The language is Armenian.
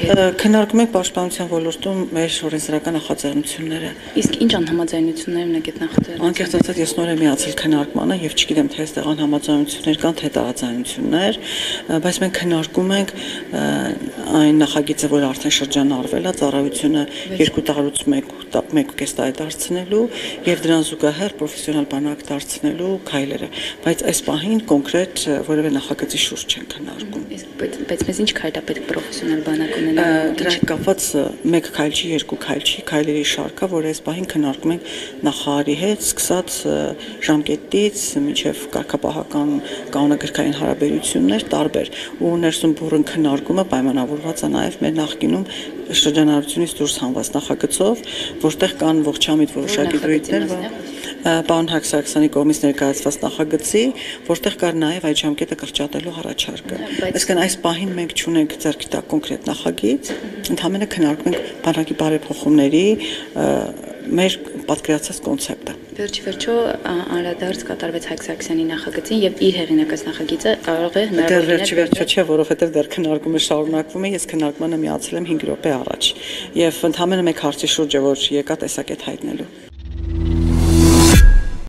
Քննարկում ենք պաշտպանության ոլորտում մեր օրենսդրական նախաձեռնությունները։ Իսկ ինչ անհամաձայնություններ ունեք այդ նախաձեռնություններում։ Անկեղծ ասած ես նոր եմ միացել քննարկմանը եւ չգիտեմ թե այստեղ անհամաձայնություններ կան թե տարաձայնություններ, բայց մենք քննարկում ենք այն նախագիծը, որ արդեն շրջանառվել է, ծառայությունը 2 տարուց 1.5 տարի դարձնելու եւ դրան զուգահեռ պրոֆեսիոնալ բանակ դարձնելու քայլերը, բայց այս պահին կոնկրետ որևէ նախագծի շուրջ չեն քննարկում։ Բայց մեզ ինչ քայլ է պետք պրոֆեսիոնալ բանակ ունենալու։ Դրա հետ կապված 1 քայլ չի, 2 քայլ չի, քայլերի շարքը, որ այս պահին քննարկում ենք նախարարի հետ, սկսած ժամկետից մինչև կարգապահական կանոնագրքային հարաբերություններ տարբեր ու ներսում բուրըն քննարկումը պայմանավորված է նաև մեր նախկինում շրջանառությունից դուրս հանված նախագծով, որտեղ կան ողջամիտ որոշակի դրույթներ, պարոն Հակսակսյանի կողմից ներկայացված նախագծի, որտեղ կար նաև այդ ժամկետը կրճատելու առաջարկը։ Այսինքն այս պահին մենք չունենք ձեռքի տակ կոնկրետ նախագիծ, ընդհանրապես քննարկում ենք բանակի բարեփոխումների մեր պատկերացած կոնցեպտը։ Վերջիվերջո անդրադարձ կատարվեց Հակսակսյանի նախագծին եւ իր հեղինակած նախագիծը կարող է հնարավոր լինել։ Վերջիվերջո չէ, որովհետեւ դեռ քննարկումը շարունակվում է, ես քննարկմանը միացել եմ 5 րոպե առաջ եւ ընդհանրապես մեկ հարցի շուրջ է, որ եկա տեսակետ հայտնելու։